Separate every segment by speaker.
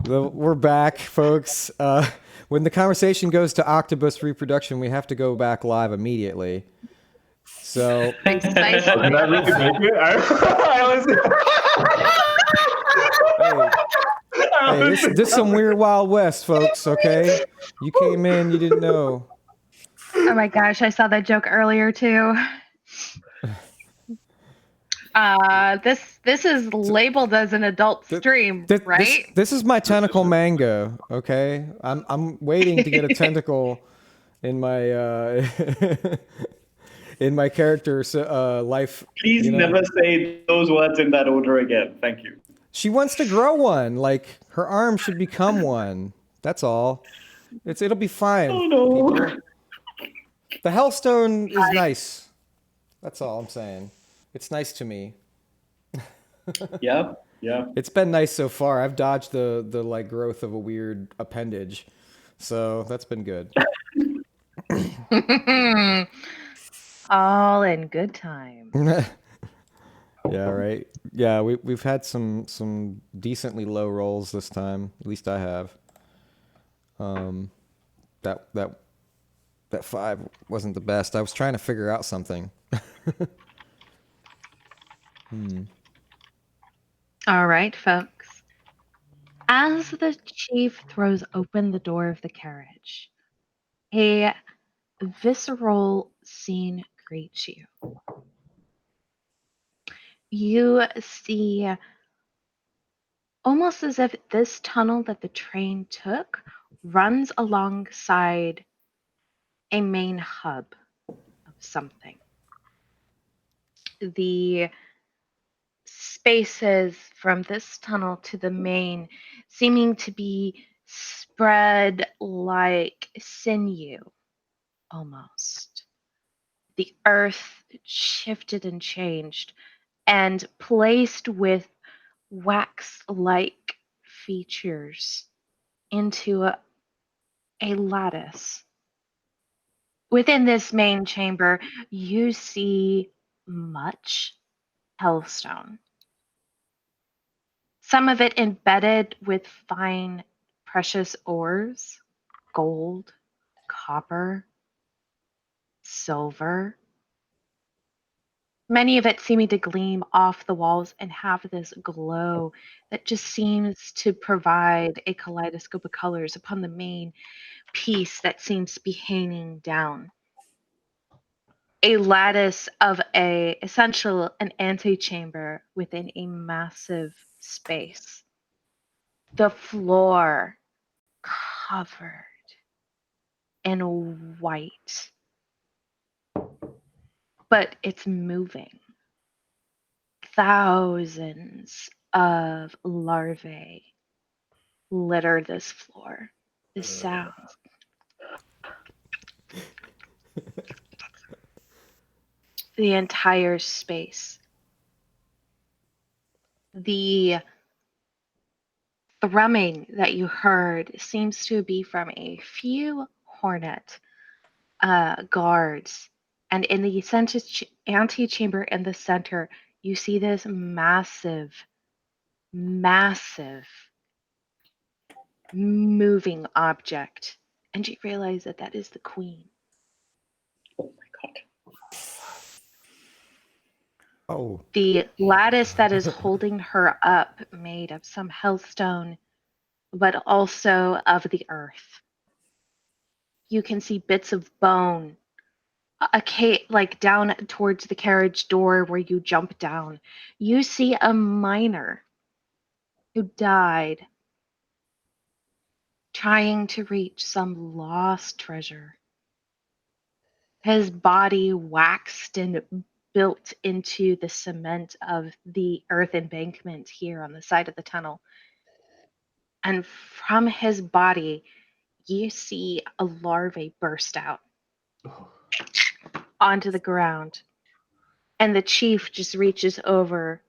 Speaker 1: We're back, folks. When the conversation goes to octopus reproduction, we have to go back live immediately. So,
Speaker 2: Precisely.
Speaker 3: Did I really make it?
Speaker 1: hey, this is some weird Wild West, folks. Okay, you came in, you didn't know.
Speaker 2: Oh my gosh, I saw that joke earlier too. This is labeled as an adult stream, right?
Speaker 1: This is my tentacle mango. Okay, I'm waiting to get a tentacle in my in my character's life.
Speaker 3: Please never say those words in that order again. Thank you.
Speaker 1: She wants to grow one. Like her arm should become one. That's all. It'll be fine.
Speaker 3: Oh no.
Speaker 1: People. The Hellstone is nice. That's all I'm saying. It's nice to me.
Speaker 3: Yeah.
Speaker 1: It's been nice so far. I've dodged the like growth of a weird appendage, so that's been good.
Speaker 2: All in good time.
Speaker 1: Yeah, right. Yeah, we've had some decently low rolls this time. At least I have. That 5 wasn't the best. I was trying to figure out something.
Speaker 2: All right, folks. As the chief throws open the door of the carriage, a visceral scene greets you. You see, almost as if this tunnel that the train took runs alongside a main hub of something. The spaces from this tunnel to the main seeming to be spread like sinew almost. The earth shifted and changed and placed with wax-like features into a lattice. Within this main chamber, you see much Hellstone. Some of it embedded with fine, precious ores, gold, copper, silver. Many of it seeming to gleam off the walls and have this glow that just seems to provide a kaleidoscope of colors upon the main piece that seems to be hanging down. A lattice of an antechamber within a massive space. The floor covered in white, but it's moving. Thousands of larvae litter this floor. The sounds. The entire space. The thrumming that you heard seems to be from a few hornet guards. And in the antechamber in the center, you see this massive moving object. And you realize that that is the queen.
Speaker 3: Oh my god.
Speaker 1: Oh.
Speaker 2: The lattice that is holding her up made of some hellstone, but also of the earth. You can see bits of bone, like down towards the carriage door where you jump down. You see a miner who died trying to reach some lost treasure. His body waxed and built into the cement of the earth embankment here on the side of the tunnel. And from his body, you see a larvae burst out onto the ground. And the chief just reaches over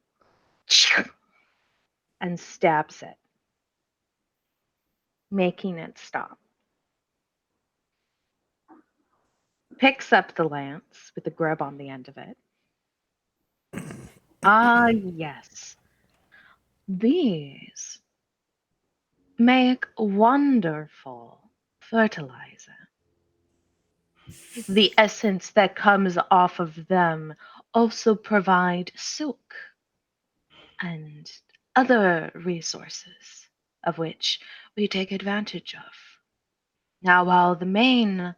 Speaker 2: and stabs it, making it stop. Picks up the lance with the grub on the end of it. Ah, yes. These make wonderful fertilizer. The essence that comes off of them also provide silk and other resources of which we take advantage of. Now, while the main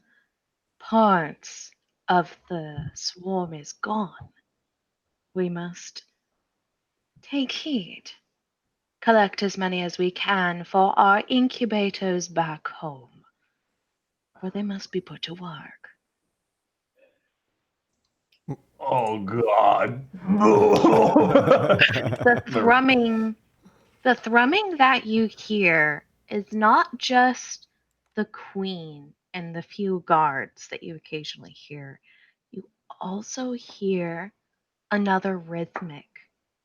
Speaker 2: parts of the swarm is gone, we must take heed, collect as many as we can for our incubators back home, where they must be put to work.
Speaker 4: Oh God.
Speaker 2: The thrumming that you hear is not just the queen and the few guards that you occasionally hear. You also hear another rhythmic,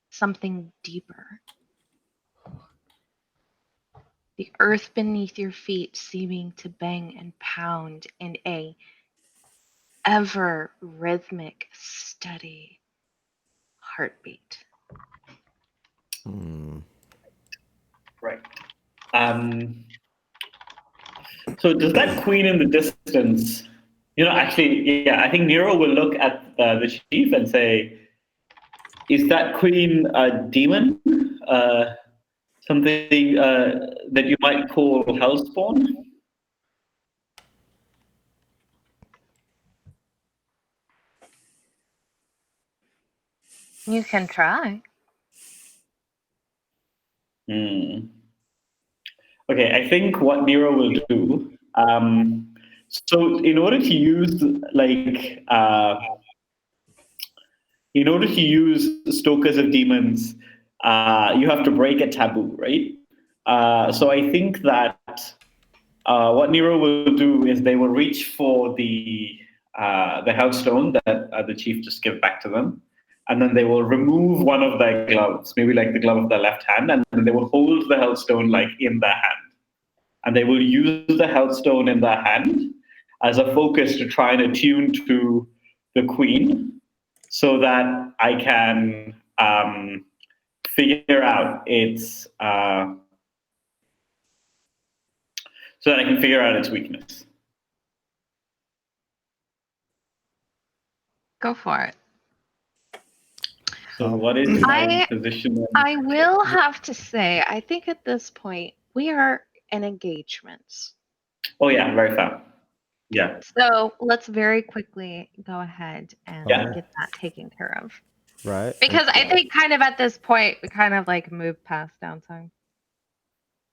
Speaker 2: something deeper. The earth beneath your feet seeming to bang and pound in a ever rhythmic, steady heartbeat.
Speaker 3: Right. So does that queen in the distance, actually, yeah, I think Nero will look at the chief and say, is that queen a demon? Something that you might call Hellstone?
Speaker 2: You can try.
Speaker 3: Okay, I think what Nero will do. So in order to use Stokers of Demons, you have to break a taboo, right? So I think that what Nero will do is they will reach for the Hellstone that the chief just gave back to them, and then they will remove one of their gloves, maybe like the glove of their left hand, and then they will hold the Hellstone like in their hand, and they will use the Hellstone in their hand as a focus to try and attune to the queen, so that I can figure out its weakness.
Speaker 2: Go for it.
Speaker 3: So what is my position?
Speaker 2: I will have to say, I think at this point, we are in engagements.
Speaker 3: Oh yeah, very fair. Yeah.
Speaker 2: So let's very quickly go ahead and get that taken care of.
Speaker 1: Right.
Speaker 2: Because I think kind of at this point, we kind of like moved past downtime.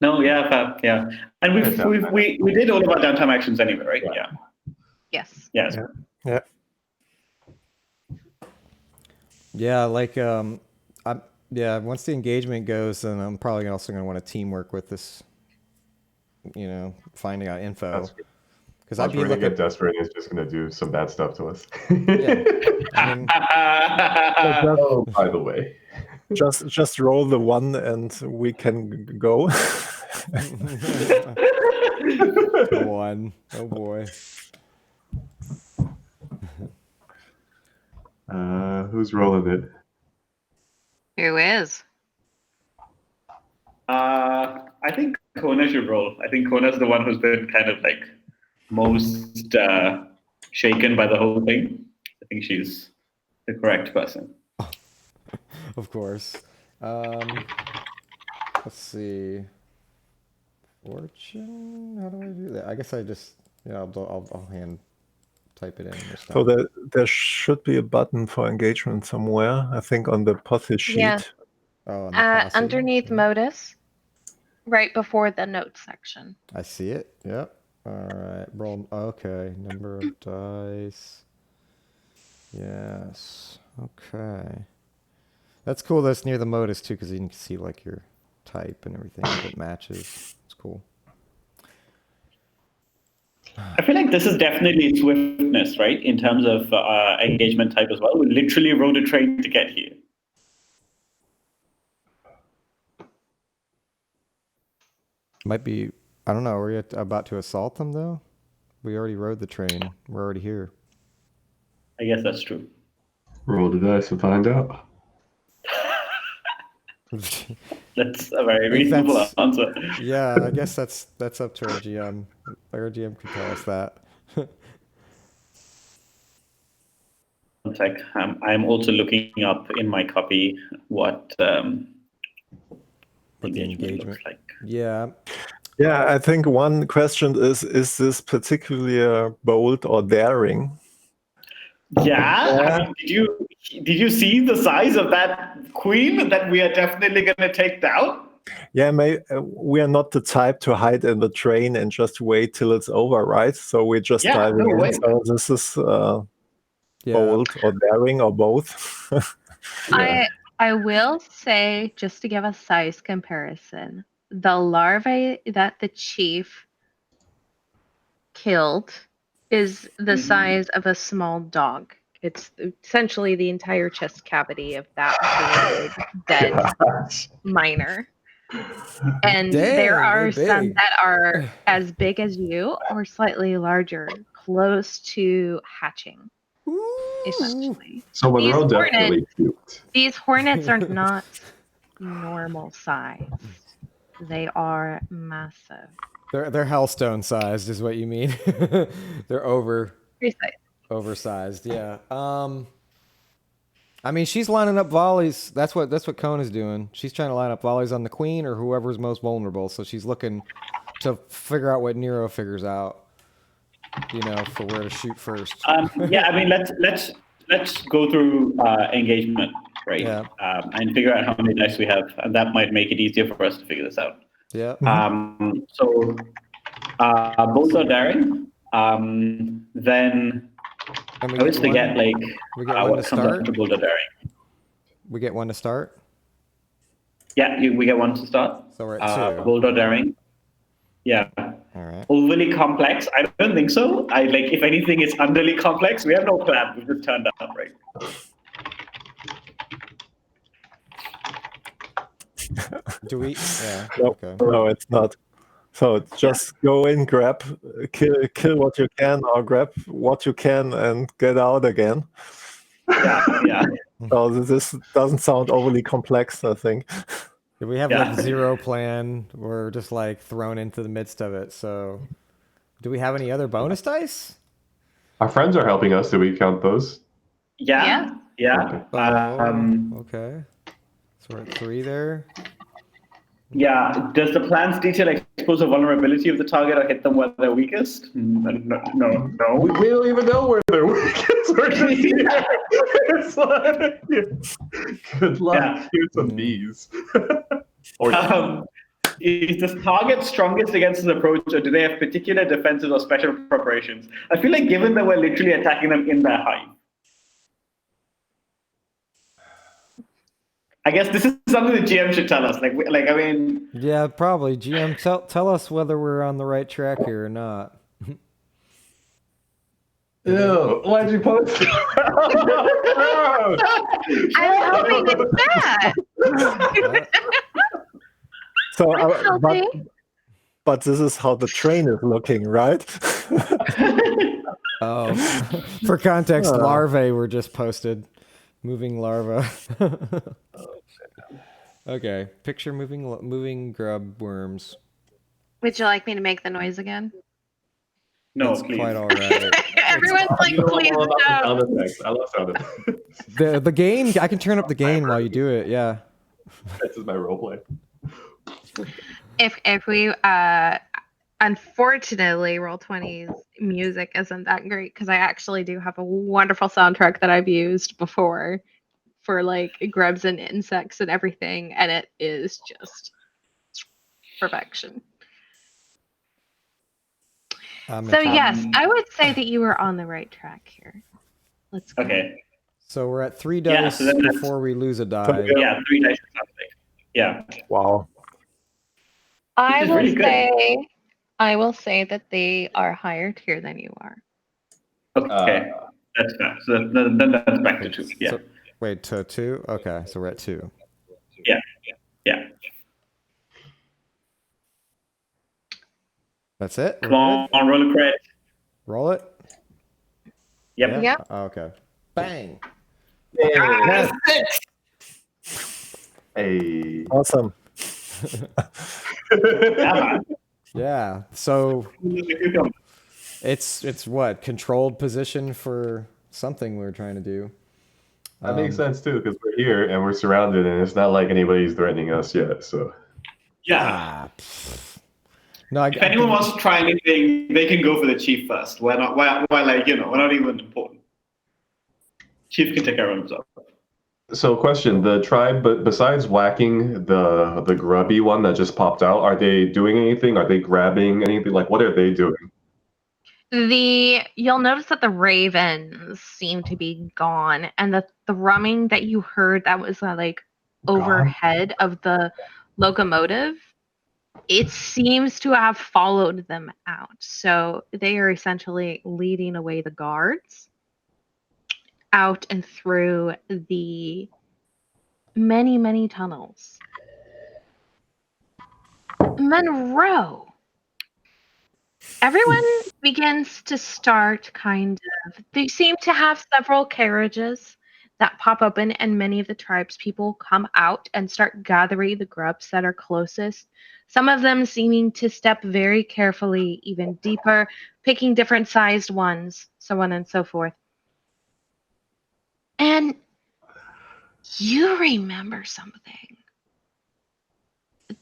Speaker 3: No, yeah, fair, yeah. And we did all of our downtime actions anyway, right? Yeah.
Speaker 2: Yes.
Speaker 3: Yes.
Speaker 4: Yeah.
Speaker 1: Yeah, like once the engagement goes, then I'm probably also going to want to teamwork with this, finding out info. Because
Speaker 4: we're going to get desperate and it's just going to do some bad stuff to us.
Speaker 1: Yeah. I mean,
Speaker 4: by the way.
Speaker 5: Just roll the one and we can go.
Speaker 1: One. Oh boy.
Speaker 4: Who's rolling it?
Speaker 2: Who is?
Speaker 3: I think Kona should roll. I think Kona's the one who's been kind of like most shaken by the whole thing. I think she's the correct person.
Speaker 1: Of course. Let's see. Fortune? How do I do that? I guess I just, I'll hand type it in.
Speaker 5: So there should be a button for engagement somewhere. I think on the Posse sheet.
Speaker 2: Yeah.
Speaker 1: Oh, on the Posse.
Speaker 2: Underneath Modus, right before the notes section.
Speaker 1: I see it. Yep. All right. Roll. Okay. Number of dice. Yes. Okay. That's cool. That's near the modus too, because you can see like your type and everything if it matches. It's cool.
Speaker 3: I feel like this is definitely swiftness, right? In terms of engagement type as well. We literally rode a train to get here.
Speaker 1: Might be. I don't know. Are we about to assault them though? We already rode the train. We're already here.
Speaker 3: I guess that's true.
Speaker 4: Roll the dice and find out.
Speaker 3: That's a very
Speaker 1: If
Speaker 3: reasonable
Speaker 1: that's-
Speaker 3: answer.
Speaker 1: Yeah, I guess that's up to our GM. Our GM can tell us that.
Speaker 3: Tech. I'm also looking up in my copy what
Speaker 1: What the
Speaker 3: engagement looks
Speaker 1: engagement.
Speaker 3: like.
Speaker 1: Yeah.
Speaker 5: Yeah, I think one question is this particularly bold or daring?
Speaker 3: Yeah. I mean, did you see the size of that queen that we are definitely going to take down?
Speaker 5: Yeah, we are not the type to hide in the train and just wait till it's over, right? So we're just
Speaker 3: Yeah,
Speaker 5: diving
Speaker 3: no
Speaker 5: in.
Speaker 3: way.
Speaker 5: So this is
Speaker 1: Yeah.
Speaker 5: bold or daring or both.
Speaker 2: I will say, just to give a size comparison, the larvae that the chief killed is the size of a small dog. It's essentially the entire chest cavity of that dead
Speaker 4: Gosh.
Speaker 2: miner. And
Speaker 1: Dang,
Speaker 2: there
Speaker 1: they're
Speaker 2: are some
Speaker 1: big.
Speaker 2: that are as big as you or slightly larger, close to hatching, essentially.
Speaker 4: So Monroe
Speaker 2: These
Speaker 4: definitely puked.
Speaker 2: These hornets are not normal size. They are massive.
Speaker 1: They're Hellstone sized, is what you mean. They're
Speaker 2: Precise.
Speaker 1: oversized. Yeah. I mean, she's lining up volleys. That's what Kona's doing. She's trying to line up volleys on the queen or whoever's most vulnerable. So she's looking to figure out what Nero figures out. You know, for where to shoot first.
Speaker 3: Yeah, I mean, let's go through engagement, right?
Speaker 1: Yeah.
Speaker 3: And figure out how many dice we have, and that might make it easier for us to figure this out.
Speaker 1: Yeah.
Speaker 3: So both are daring. Then
Speaker 1: And
Speaker 3: I always forget like
Speaker 1: we get one
Speaker 3: what
Speaker 1: to
Speaker 3: comes
Speaker 1: start.
Speaker 3: after boulder daring.
Speaker 1: We get one to start.
Speaker 3: Yeah, we get one to start.
Speaker 1: So we're at 2.
Speaker 3: Boulder daring. Yeah.
Speaker 1: All right.
Speaker 3: Overly complex? I don't think so. I like if anything, it's underly complex. We have no plan. We just turned up, right?
Speaker 1: Do we? Yeah.
Speaker 5: No,
Speaker 1: Okay.
Speaker 5: no, it's not. So just go in, grab, kill what you can, or grab what you can and get out again.
Speaker 3: Yeah.
Speaker 5: So this doesn't sound overly complex, I think.
Speaker 1: We have
Speaker 3: Yeah.
Speaker 1: like 0 plan. We're just like thrown into the midst of it. So, do we have any other bonus dice?
Speaker 4: Our friends are helping us. Do we count those?
Speaker 3: Yeah.
Speaker 4: Okay.
Speaker 1: Okay. So we're at 3 there.
Speaker 3: Yeah. Does the plan's detail expose the vulnerability of the target or hit them where they're weakest? No.
Speaker 4: We don't even know where they're weakest. We're just here. It's like, good luck.
Speaker 3: Yeah.
Speaker 4: Here's some bees. Or
Speaker 3: Is the target strongest against this approach, or do they have particular defenses or special preparations? I feel like given that we're literally attacking them in their hive, I guess this is something the GM should tell us. Like I mean,
Speaker 1: Yeah, probably. GM, tell us whether we're on the right track here or not.
Speaker 4: ew, why'd you post it?
Speaker 2: I'm hoping it's that.
Speaker 5: So,
Speaker 2: I'm helping.
Speaker 5: but this is how the train is looking, right?
Speaker 1: Oh, for context, larvae were just posted. Moving larva. Okay, picture moving grub worms.
Speaker 2: Would you like me to make the noise again?
Speaker 3: no,
Speaker 1: That's
Speaker 3: please.
Speaker 1: quite all right.
Speaker 2: Everyone's like,
Speaker 4: You know
Speaker 2: please
Speaker 4: all about the
Speaker 2: no.
Speaker 4: sound effects. I love sound effects.
Speaker 1: The gain, I can turn up the gain while you do it. Yeah.
Speaker 4: This is my roleplay.
Speaker 2: If we unfortunately Roll20's music isn't that great because I actually do have a wonderful soundtrack that I've used before for like grubs and insects and everything, and it is just perfection. So yes, I would say that you were on the right track here. Let's go.
Speaker 3: Okay.
Speaker 1: So we're at 3
Speaker 3: Yeah,
Speaker 1: dice
Speaker 3: so then that's-
Speaker 1: before we lose a die.
Speaker 3: Yeah, 3 dice or something. Yeah.
Speaker 5: Wow.
Speaker 2: I
Speaker 3: Which is
Speaker 2: will
Speaker 3: really good.
Speaker 2: say, I will say that they are higher tier than you are.
Speaker 3: Okay. That's fair. So then that's back to 2. Yeah.
Speaker 1: So, wait, to 2? Okay, so we're at 2.
Speaker 3: Yeah.
Speaker 1: That's it?
Speaker 3: Come on, roll a crit.
Speaker 1: Roll it?
Speaker 3: Yep.
Speaker 2: Yep.
Speaker 1: Oh, okay. Bang!
Speaker 4: Hey.
Speaker 5: Awesome.
Speaker 3: Yeah, man.
Speaker 1: Yeah. So
Speaker 3: Cucumber.
Speaker 1: it's what, controlled position for something we're trying to do.
Speaker 4: That makes sense too, because we're here and we're surrounded, and it's not like anybody's threatening us yet. So
Speaker 3: Yeah.
Speaker 1: No,
Speaker 3: If anyone wants to try anything, they can go for the chief first. We're not, we're not even important. Chief can take care of himself.
Speaker 4: So, question: the tribe, but besides whacking the grubby one that just popped out, are they doing anything? Are they grabbing anything? Like, what are they doing?
Speaker 2: You'll notice that the ravens seem to be gone, and the thrumming that you heard that was like overhead of the locomotive, it seems to have followed them out. So they are essentially leading away the guards out and through the many, many tunnels. Munroe. Everyone begins to start they seem to have several carriages that pop open, and many of the tribes people come out and start gathering the grubs that are closest. Some of them seeming to step very carefully, even deeper, picking different sized ones, so on and so forth. And you remember something.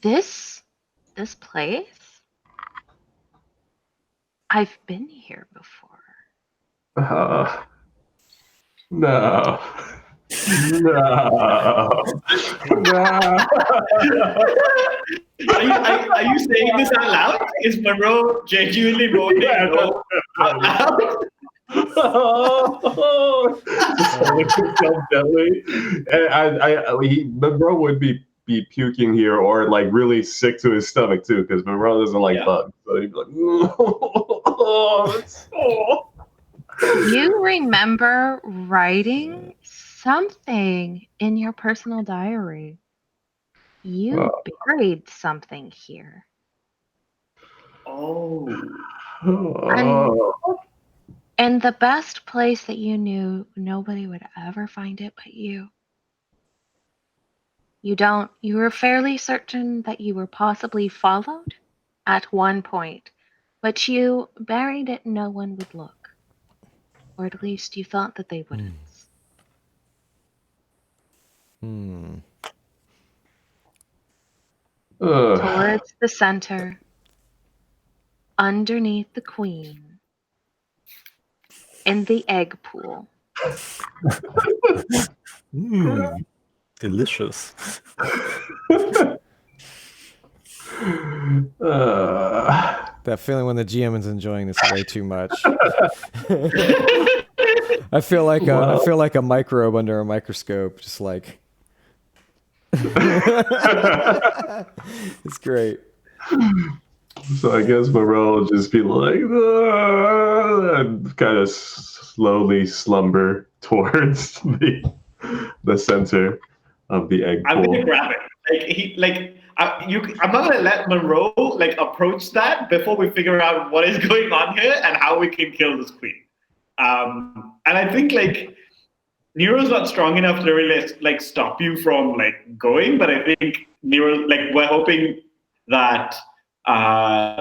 Speaker 2: This place, I've been here before.
Speaker 4: No. No.
Speaker 3: Are you saying this out loud? Is Munroe genuinely moaning?
Speaker 4: Yeah,
Speaker 3: No. Out loud?
Speaker 4: Monroe would be puking here or like really sick to his stomach too, because Monroe doesn't like bugs. So he'd be like,
Speaker 2: You remember writing something in your personal diary. You buried something here.
Speaker 3: Oh.
Speaker 2: And the best place that you knew nobody would ever find it but you. You were fairly certain that you were possibly followed at one point, but you buried it no one would look. Or at least you thought that they wouldn't. Towards the center, underneath the queen, in the egg pool.
Speaker 5: Delicious.
Speaker 1: That feeling when the GM is enjoying this way too much. I feel like a microbe under a microscope, just like. It's great.
Speaker 4: So I guess Monroe will just be like, and kind of slowly slumber towards the center of the egg pool.
Speaker 3: I'm gonna grab it. I'm not gonna let Munroe approach that before we figure out what is going on here and how we can kill this queen. And I think Nero's not strong enough to really stop you from going, but I think Nero we're hoping that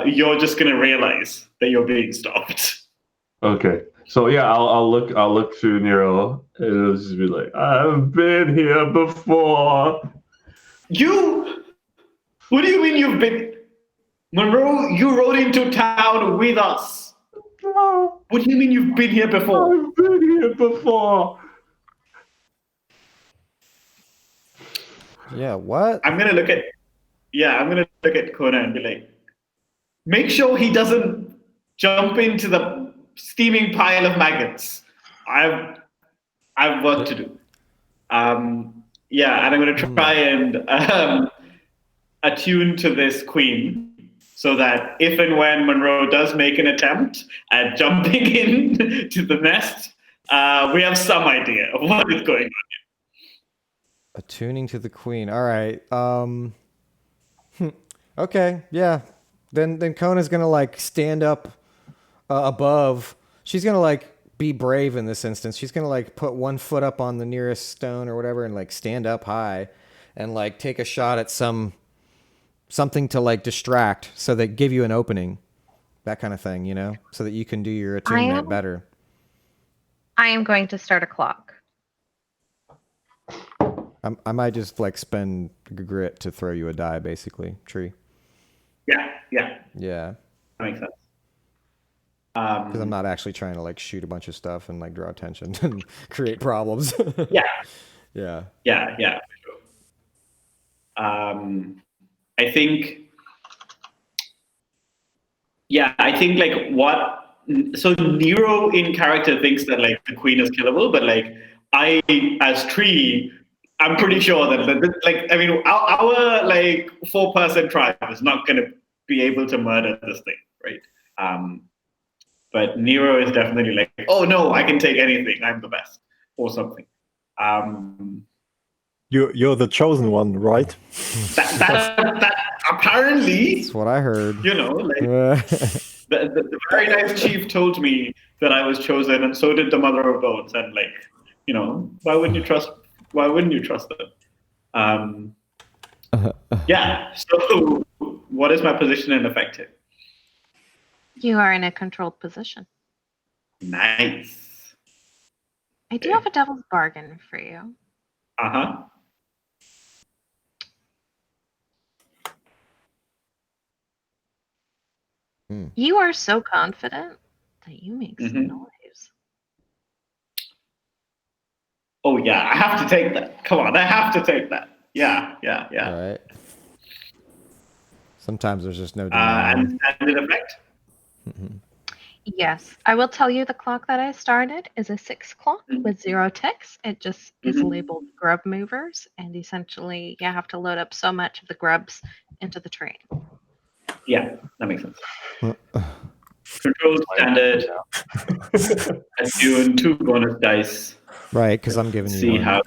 Speaker 3: you're just gonna realize that you're being stopped.
Speaker 4: Okay. So yeah, I'll look to Nero and it'll just be like, I've been here before.
Speaker 3: What do you mean you've been? Munroe, you rode into town with us.
Speaker 4: No,
Speaker 3: What do you mean you've been here before?
Speaker 4: I've been here before.
Speaker 1: Yeah, what?
Speaker 3: I'm gonna look at Kona and be like, make sure he doesn't jump into the steaming pile of maggots. I've work to do. Yeah, and I'm gonna try and attune to this queen so that if and when Munroe does make an attempt at jumping in to the nest, we have some idea of what is going on.
Speaker 1: Attuning to the queen. All right. Okay. Yeah. Then Kona's gonna stand up above. She's gonna be brave in this instance. She's gonna put one foot up on the nearest stone or whatever and stand up high, and like take a shot at something to like distract, so that give you an opening, that kind of thing, you know, so that you can do your attunement better.
Speaker 2: I am going to start a clock.
Speaker 1: I might just like spend grit to throw you a die, basically. Tree.
Speaker 3: Yeah.
Speaker 1: Yeah.
Speaker 3: That makes sense.
Speaker 1: Because I'm not actually trying to like shoot a bunch of stuff and like draw attention and create problems.
Speaker 3: Yeah.
Speaker 1: Yeah.
Speaker 3: For sure. I think. Yeah, I think like what. So Nero in character thinks that like the queen is killable, but like I as Tree, I'm pretty sure that like I mean our like 4-person tribe is not going to be able to murder this thing, right? But Nero is definitely like, oh no, I can take anything. I'm the best, or something.
Speaker 5: You're the chosen one, right?
Speaker 3: That apparently,
Speaker 1: That's what I heard.
Speaker 3: you know, like the very nice chief told me that I was chosen, and so did the mother of bones. And like, you know, why wouldn't you trust them? Yeah. So, what is my position in effective?
Speaker 2: You are in a controlled position.
Speaker 3: Nice.
Speaker 2: I do have a devil's bargain for you.
Speaker 3: Uh-huh.
Speaker 2: You are so confident that you make some noise.
Speaker 3: Oh yeah, I have to take that. Come on, I have to take that. Yeah.
Speaker 1: All right. Sometimes there's just no denying.
Speaker 3: And standard effect?
Speaker 2: Yes, I will tell you the clock that I started is a 6 clock with 0 ticks. It just is labeled grub movers, and essentially you have to load up so much of the grubs into the train.
Speaker 3: Yeah, that makes sense. Controlled standard. Attune 2 bonus dice.
Speaker 1: Right, because I'm giving you
Speaker 3: See
Speaker 1: one.
Speaker 3: how.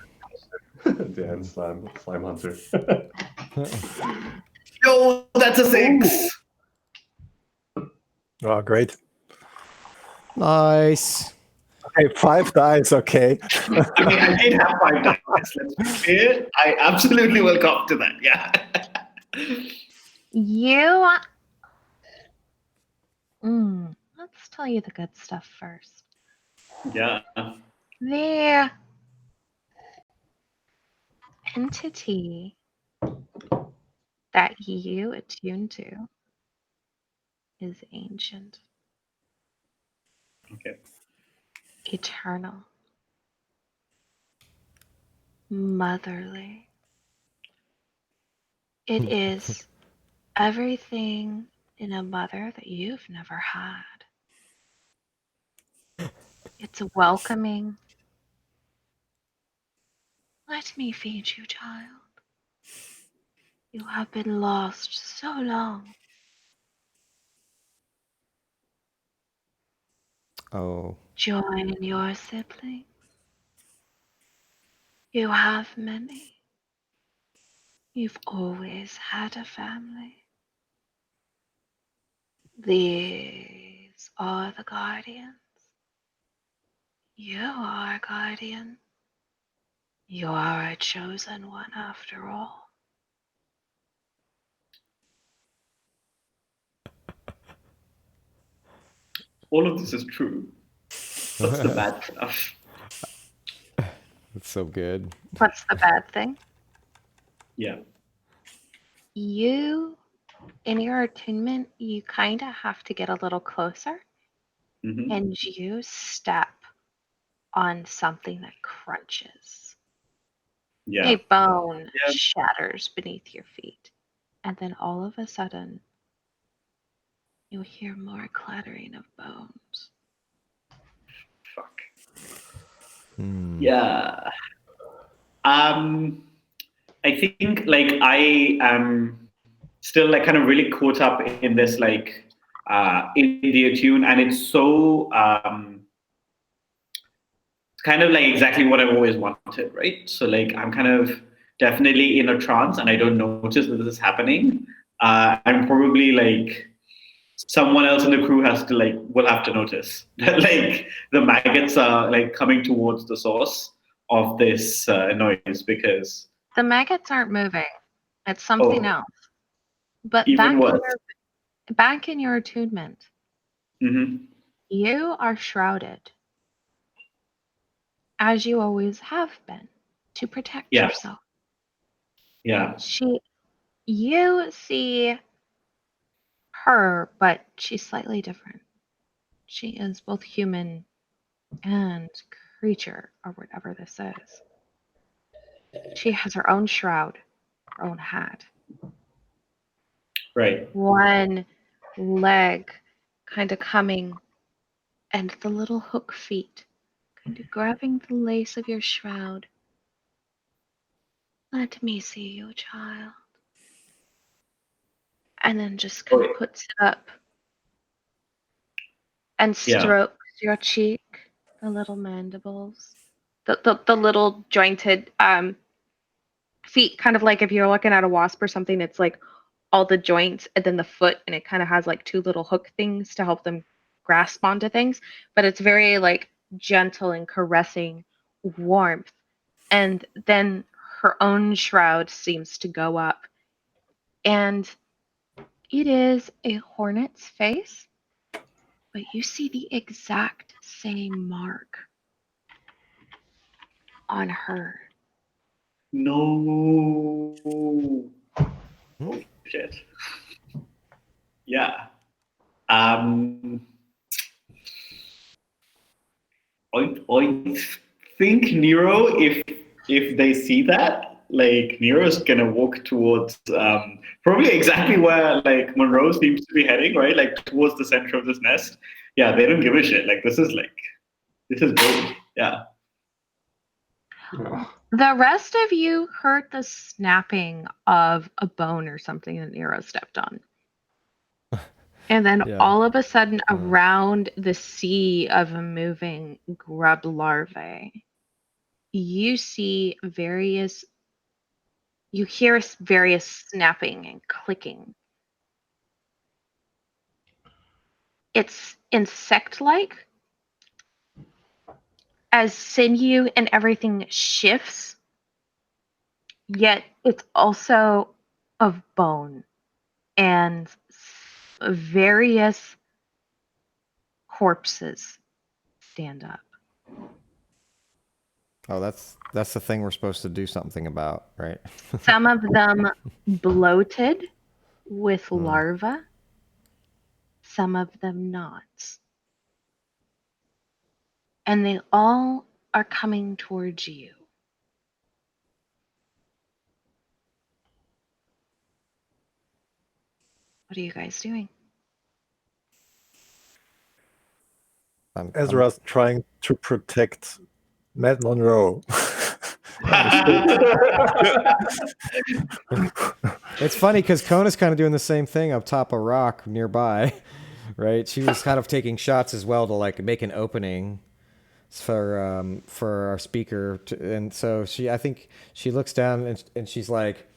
Speaker 4: Dan, slime hunter.
Speaker 3: Yo, that's a 6.
Speaker 5: Oh, great.
Speaker 1: Nice.
Speaker 5: Okay, 5 dice, okay.
Speaker 3: I mean, I did have 5 dice. Let's be clear. I absolutely will come to that. Yeah.
Speaker 2: Let's tell you the good stuff first.
Speaker 3: Yeah.
Speaker 2: The entity that you attune to is ancient,
Speaker 3: Okay.
Speaker 2: eternal, motherly. It is everything in a mother that you've never had. It's welcoming. Let me feed you, child. You have been lost so long.
Speaker 1: Oh.
Speaker 2: Join your siblings. You have many. You've always had a family. These are the guardians. You are a guardian. You are a chosen one after all.
Speaker 3: All of this is true. What's the bad stuff?
Speaker 1: It's so good.
Speaker 2: What's the bad thing?
Speaker 3: Yeah.
Speaker 2: You, in your attunement, you kind of have to get a little closer and you step on something that crunches.
Speaker 3: Yeah.
Speaker 2: A bone shatters beneath your feet. And then all of a sudden, you'll hear more clattering of bones.
Speaker 3: Fuck. Yeah. I think like I am still like kind of really caught up in this like in the attune, and it's so kind of like exactly what I've always wanted, right? So like I'm kind of definitely in a trance and I don't notice that this is happening. I'm probably like someone else in the crew will have to notice that like the maggots are like coming towards the source of this noise, because
Speaker 2: The maggots aren't moving. It's something
Speaker 3: Oh.
Speaker 2: else. But
Speaker 3: Even worse.
Speaker 2: back in your attunement,
Speaker 3: Mm-hmm.
Speaker 2: you are shrouded, as you always have been, to protect
Speaker 3: Yeah.
Speaker 2: yourself.
Speaker 3: Yeah.
Speaker 2: You see her, but she's slightly different. She is both human and creature, or whatever this is. She has her own shroud, her own hat.
Speaker 3: Right.
Speaker 2: One leg kind of coming, and the little hook feet kind of grabbing the lace of your shroud. Let me see you, child. And then just kind of puts it up and strokes your cheek, the little mandibles, the little jointed feet, kind of like if you're looking at a wasp or something, it's like all the joints and then the foot, and it kind of has like two little hook things to help them grasp onto things, but it's very like gentle and caressing warmth. And then her own shroud seems to go up, and it is a hornet's face, but you see the exact same mark on her.
Speaker 3: No. Holy shit. Yeah. I think Nero, if they see that, like Nero's gonna walk towards probably exactly where like Munroe seems to be heading, right? Like towards the center of this nest. Yeah, they don't give a shit. Like this is gold. Yeah.
Speaker 2: The rest of you heard the snapping of a bone or something that Nero stepped on. And then all of a sudden, around the sea of moving grub larvae, you hear various snapping and clicking. It's insect-like, as sinew and everything shifts, yet it's also of bone, and various corpses stand up.
Speaker 1: Oh, that's the thing we're supposed to do something about, right?
Speaker 2: Some of them bloated with larvae, some of them not. And they all are coming towards you. What are you guys doing?
Speaker 5: Ezra's trying to protect Mad Munroe.
Speaker 1: It's funny because Kona's kind of doing the same thing up top a rock nearby, right? She was kind of taking shots as well to like make an opening for our speaker, and so I think she looks down and she's like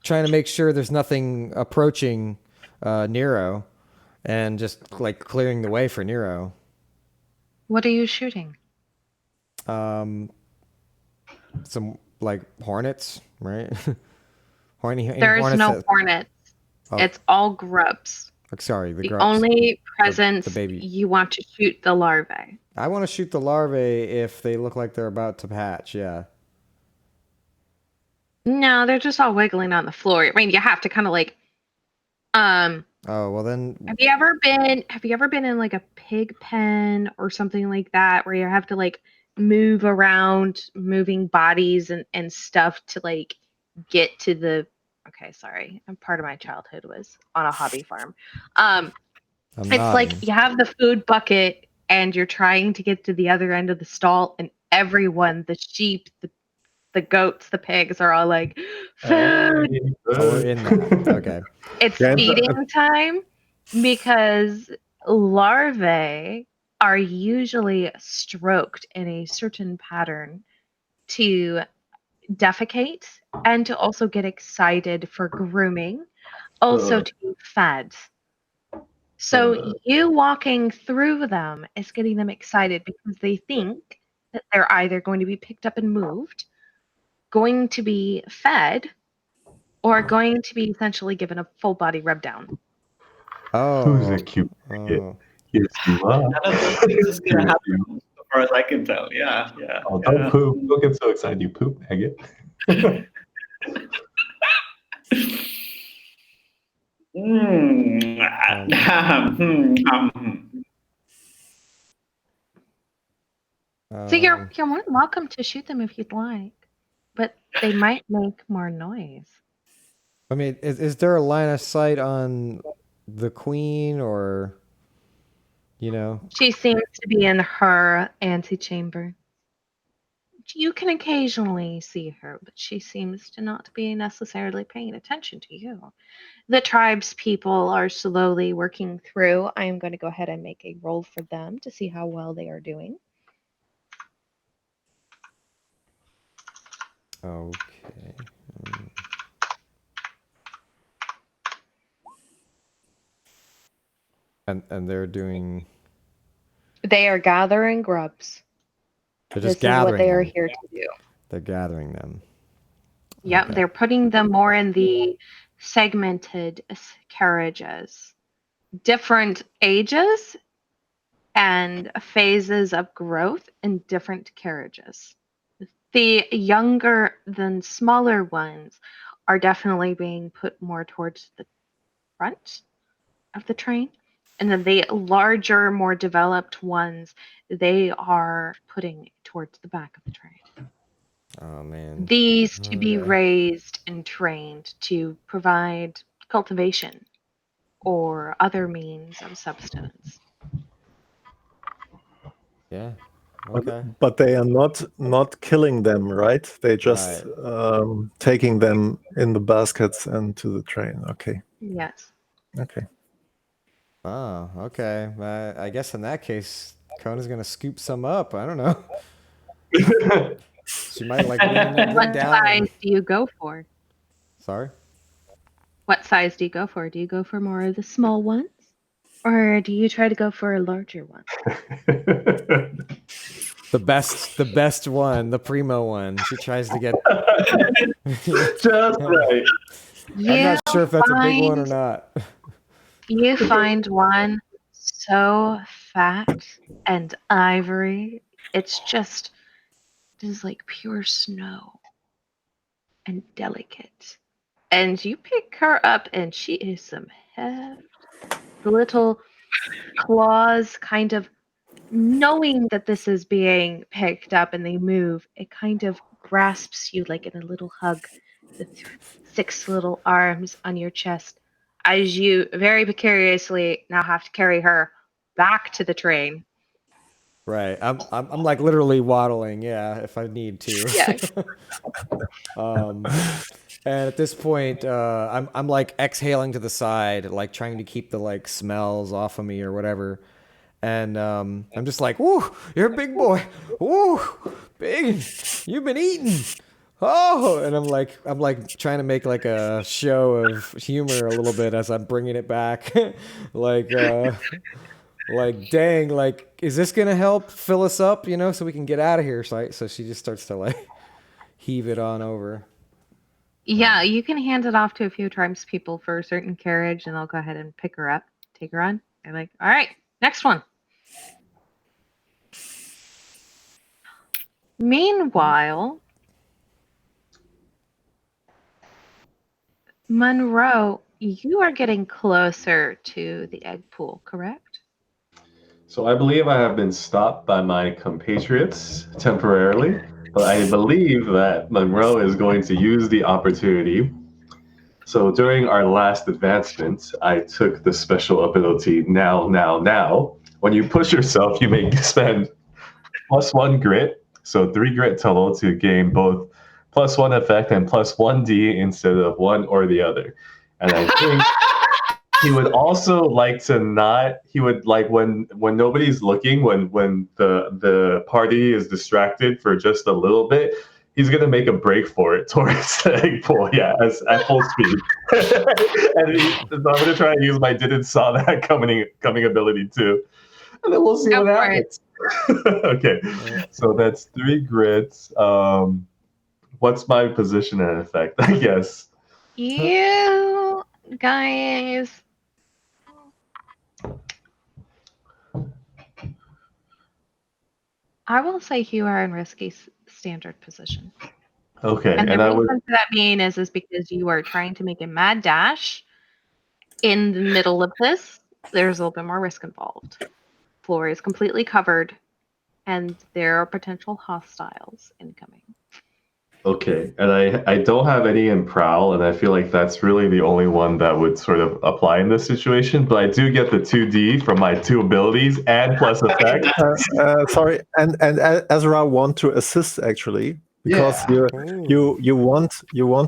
Speaker 1: trying to make sure there's nothing approaching Nero, and just like clearing the way for Nero.
Speaker 2: What are you shooting?
Speaker 1: Some like hornets, right?
Speaker 2: There is no hornets. Oh. It's all grubs.
Speaker 1: Sorry, the grubs.
Speaker 2: Only presence
Speaker 1: the baby.
Speaker 2: You want to shoot the larvae.
Speaker 1: I want to shoot the larvae if they look like they're about to hatch, yeah.
Speaker 2: No, they're just all wiggling on the floor. I mean, you have to kind of like
Speaker 1: Oh, well then
Speaker 2: Have you ever been in like a pig pen or something like that where you have to like move around moving bodies and stuff to like get to the sorry. Part of my childhood was on a hobby farm. It's like you have the food bucket and you're trying to get to the other end of the stall, and everyone, the sheep, the goats, the pigs are all like, food.
Speaker 1: We're in that. Okay.
Speaker 2: It's feeding time, because larvae are usually stroked in a certain pattern to defecate and to also get excited for grooming, also to be fed. So you walking through them is getting them excited because they think that they're either going to be picked up and moved, going to be fed or going to be essentially given a full body rub down.
Speaker 4: Who's
Speaker 1: Oh.
Speaker 4: a cute idiot?
Speaker 1: Oh.
Speaker 4: Yes, you are.
Speaker 3: None of those things is gonna happen, as far as I can tell. Yeah.
Speaker 4: Oh, don't poop. Don't get so excited, you poop, maggot.
Speaker 2: So you're more than welcome to shoot them if you'd like, but they might make more noise.
Speaker 1: I mean, is there a line of sight on the queen, or, you know?
Speaker 2: She seems to be in her antechamber. You can occasionally see her, but she seems to not be necessarily paying attention to you. The tribe's people are slowly working through. I am going to go ahead and make a roll for them to see how well they are doing.
Speaker 1: Okay. And they're doing.
Speaker 2: They are gathering grubs.
Speaker 1: They're
Speaker 2: This
Speaker 1: just
Speaker 2: is what
Speaker 1: gathering
Speaker 2: they are
Speaker 1: them.
Speaker 2: here to do.
Speaker 1: They're gathering them.
Speaker 2: Yep,
Speaker 1: Okay.
Speaker 2: they're putting them more in the segmented carriages. Different ages and phases of growth in different carriages. The younger than smaller ones are definitely being put more towards the front of the train. And then the larger, more developed ones, they are putting towards the back of the train.
Speaker 1: Oh, man.
Speaker 2: These to be
Speaker 1: Okay.
Speaker 2: raised and trained to provide cultivation or other means of substance.
Speaker 1: Yeah. Okay.
Speaker 5: But they are not killing them, right? They just taking them in the baskets and to the train. Okay.
Speaker 2: Yes.
Speaker 5: Okay.
Speaker 1: Oh, okay. I guess in that case, Kona's gonna scoop some up. I don't know. She might like lean
Speaker 2: What
Speaker 1: down.
Speaker 2: size do you go for?
Speaker 1: Sorry.
Speaker 2: What size do you go for? Do you go for more of the small ones? Or do you try to go for a larger one?
Speaker 1: The best one, the primo one. She tries to get.
Speaker 4: Just right.
Speaker 1: I'm not sure if that's a big one or not.
Speaker 2: You find one so fat and ivory. It is like pure snow and delicate. And you pick her up and she is some heft. The little claws kind of knowing that this is being picked up and they move, it kind of grasps you like in a little hug, the 6 little arms on your chest, as you very precariously now have to carry her back to the train.
Speaker 1: Right. I'm like literally waddling, yeah, if I need to.
Speaker 2: Yeah.
Speaker 1: And at this point, I'm like exhaling to the side, like trying to keep the like smells off of me or whatever. And I'm just like, "Woo, you're a big boy. Woo, big. You've been eating. Oh!" And I'm like trying to make like a show of humor a little bit as I'm bringing it back, like dang, like, is this gonna help fill us up, you know, so we can get out of here? So she just starts to like heave it on over.
Speaker 2: Yeah, you can hand it off to a few tribes people for a certain carriage, and they'll go ahead and pick her up, take her on. They're like, all right, next one. Meanwhile, Munroe, you are getting closer to the egg pool, correct?
Speaker 4: So I believe I have been stopped by my compatriots temporarily, but I believe that Monroe is going to use the opportunity. So during our last advancement, I took the special ability now. When you push yourself, you may spend +1 grit, so 3 grit total to gain both +1 effect and +1d instead of one or the other. And I think he would also like to not. He would like when nobody's looking, when the party is distracted for just a little bit. He's gonna make a break for it towards the egg pool, yeah, at full speed. And I'm gonna try and use my didn't saw that coming ability too, and then we'll see
Speaker 2: Go
Speaker 4: what
Speaker 2: for it.
Speaker 4: happens. Okay, so that's 3 grits. What's my position and effect? I guess.
Speaker 2: You guys. I will say you are in risky standard position.
Speaker 4: Okay,
Speaker 2: And the
Speaker 4: and I
Speaker 2: reason
Speaker 4: would.
Speaker 2: for that being is because you are trying to make a mad dash in the middle of this. There's a little bit more risk involved. Floor is completely covered, and there are potential hostiles incoming.
Speaker 4: Okay, and I don't have any in prowl, and I feel like that's really the only one that would sort of apply in this situation. But I do get the 2D from my 2 abilities and plus effect.
Speaker 5: Sorry, and Ezra want to assist actually because
Speaker 4: Yeah.
Speaker 5: you want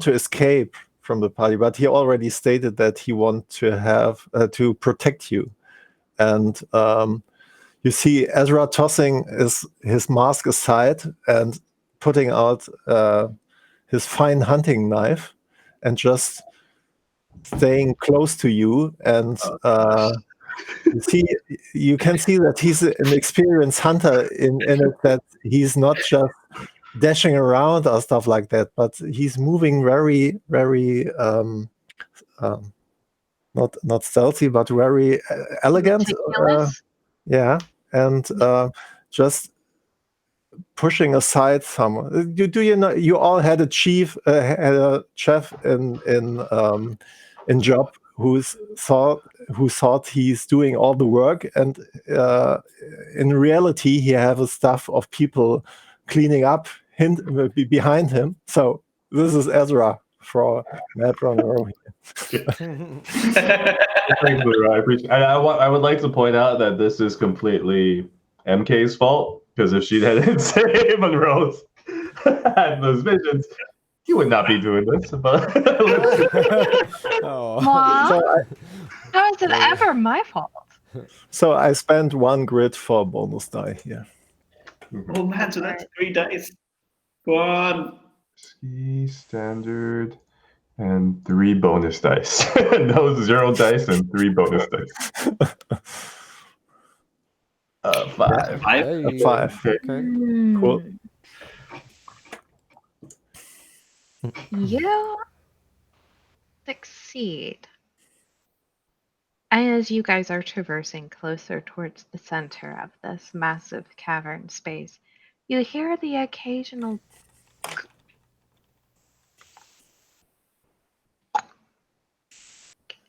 Speaker 5: to escape from the party, but he already stated that he want to have to protect you, and you see Ezra tossing his mask aside and putting out his fine hunting knife and just staying close to you, and you can see that he's an experienced hunter in it, that he's not just dashing around or stuff like that, but he's moving very, very not stealthy, but very elegant.
Speaker 2: Meticulous?
Speaker 5: Yeah, and just pushing aside some. Do you know? You all had a chef in job who thought he's doing all the work, and in reality he have a staff of people cleaning up behind him. So this is Ezra for Mad Munroe.
Speaker 4: Thanks, Leroy. I appreciate. I would like to point out that this is completely MK's fault, because if she hadn't saved Monroe's had those visions, he would not be doing this. But
Speaker 1: Oh.
Speaker 2: Aw, how is it ever my fault?
Speaker 5: So I spent 1 grid for bonus die here.
Speaker 3: Oh man, so that's 3 dice. Go on.
Speaker 4: Ski standard and 3 bonus dice. No 0 dice and 3 bonus dice. 5.
Speaker 1: Hey.
Speaker 5: 5.
Speaker 1: Okay.
Speaker 5: Cool.
Speaker 2: You succeed. As you guys are traversing closer towards the center of this massive cavern space, you hear the occasional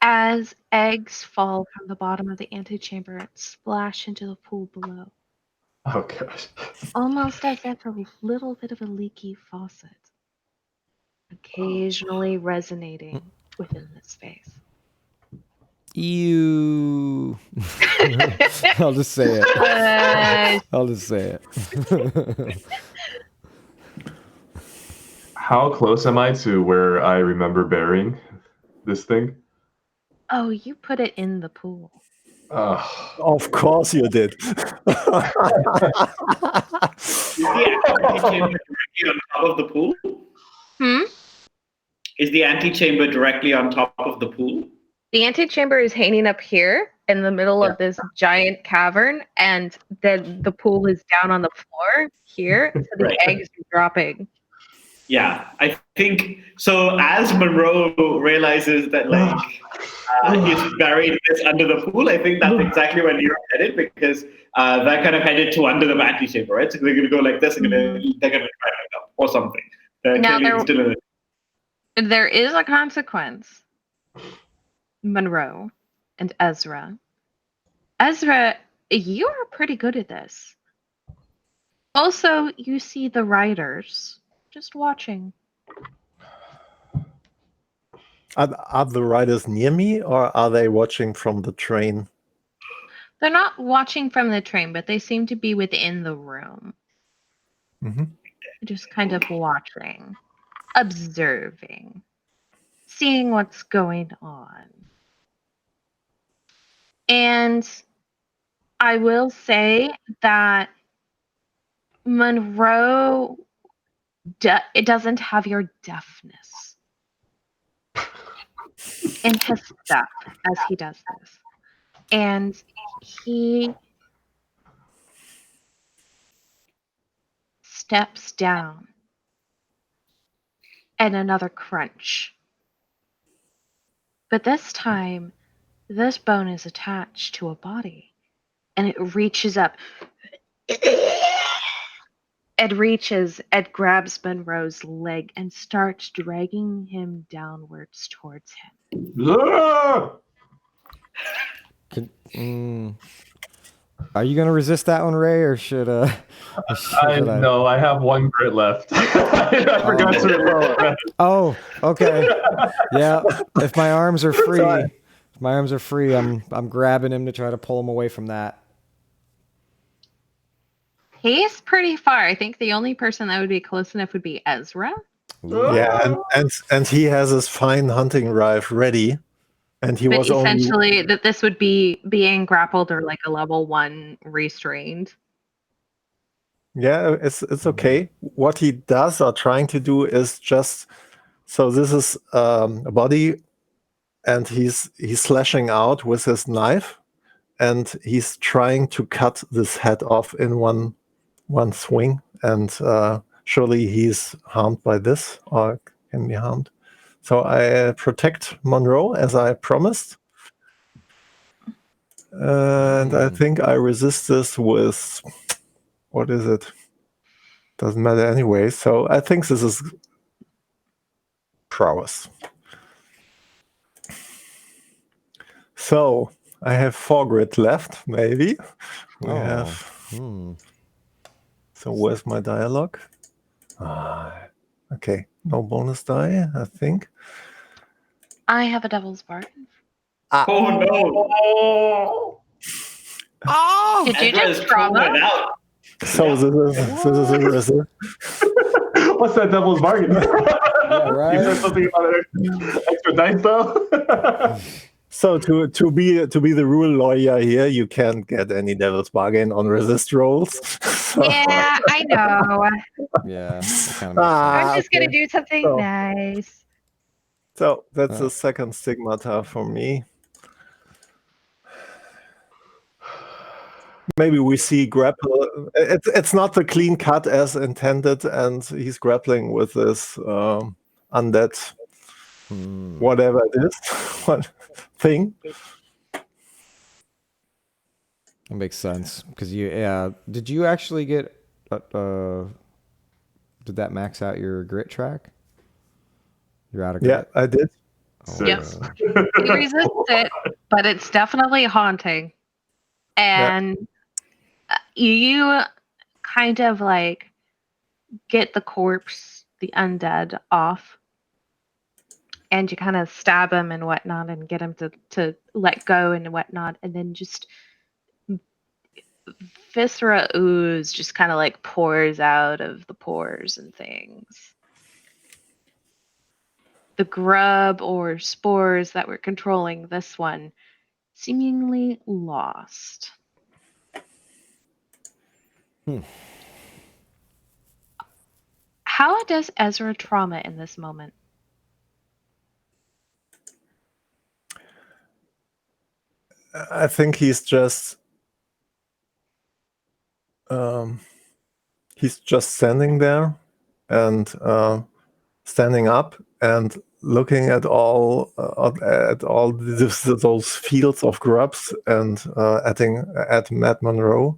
Speaker 2: as eggs fall from the bottom of the antechamber and splash into the pool below,
Speaker 4: Oh gosh.
Speaker 2: almost as if a little bit of a leaky faucet, occasionally resonating within the space.
Speaker 1: Ew. I'll just say it. I'll just say it.
Speaker 4: How close am I to where I remember burying this thing?
Speaker 2: Oh, you put it in the pool.
Speaker 5: Of course you did.
Speaker 3: Is the antechamber directly on top of the pool? Is the antechamber directly on top of the pool?
Speaker 2: The antechamber is hanging up here in the middle of this giant cavern, and then the pool is down on the floor here, so the eggs are dropping.
Speaker 3: Yeah, I think so. As Munroe realizes that he's buried this under the pool, I think that's exactly where Nero headed, because they're kind of headed to under the antechamber, right? So they're going to go like this, and they're going to try it up or something.
Speaker 2: Now
Speaker 3: Still
Speaker 2: there is a consequence. Munroe and Ezra. Ezra, you are pretty good at this. Also, you see the riders just watching.
Speaker 5: Are the riders near me, or are they watching from the train?
Speaker 2: They're not watching from the train, but they seem to be within the room.
Speaker 5: Mm-hmm.
Speaker 2: Just kind of watching, observing, seeing what's going on. And I will say that Munroe, it doesn't have your deafness in his stuff as he does this. And he steps down and another crunch. But this time, this bone is attached to a body, and it reaches up. It reaches and grabs Munroe's leg and starts dragging him downwards towards him.
Speaker 4: Ah!
Speaker 1: Are you gonna resist that one, Ray, or should I?
Speaker 4: No, I have one grit left. I forgot to roll.
Speaker 1: Oh, okay. Yeah. If my arms are free, I'm grabbing him to try to pull him away from that.
Speaker 2: He's pretty far. I think the only person that would be close enough would be Ezra.
Speaker 5: Yeah, and he has his fine hunting knife ready, and he
Speaker 2: But
Speaker 5: was only
Speaker 2: essentially, that this would be being grappled or like a level 1 restrained.
Speaker 5: yeah, it's okay. What he does or trying to do is just so this is a body, and he's slashing out with his knife, and he's trying to cut this head off in one swing, and surely he's harmed by this or can be harmed. So I protect Munroe as I promised. And I think I resist this with, what is it? Doesn't matter anyway. So I think this is prowess. So I have 4 grit left, maybe. We have. So where's my dialogue? Okay, no bonus die, I think.
Speaker 2: I have a devil's bargain.
Speaker 3: Oh no!
Speaker 1: Oh!
Speaker 2: Did you
Speaker 3: Ezra
Speaker 2: just
Speaker 3: is
Speaker 2: trauma?
Speaker 3: calling it out.
Speaker 5: So this is
Speaker 4: What's that devil's bargain?
Speaker 1: Yeah, right.
Speaker 4: You said something about extra dice, though.
Speaker 5: so to be the rule lawyer here, you can't get any devil's bargain on resist rolls. So-
Speaker 2: Yeah, I know.
Speaker 1: Yeah. that kinda makes
Speaker 2: I'm just
Speaker 5: okay.
Speaker 2: gonna do something
Speaker 5: So-
Speaker 2: nice.
Speaker 5: So that's the second stigmata for me. Maybe we see grapple. It's not the clean cut as intended, and he's grappling with this undead, whatever it is, what thing.
Speaker 1: That makes sense because did you actually get? Did that max out your grit track? You're out of
Speaker 5: Yeah,
Speaker 1: grit.
Speaker 5: I did.
Speaker 2: Yes. You resist it, but it's definitely haunting. And you kind of like get the corpse, the undead, off. And you kind of stab him and whatnot and get him to let go and whatnot. And then just viscera ooze just kind of like pours out of the pores and things. The grub or spores that were controlling this one seemingly lost. How does Ezra trauma in this moment?
Speaker 5: I think he's just standing there and standing up and looking at all those fields of grubs and at Mad Munroe,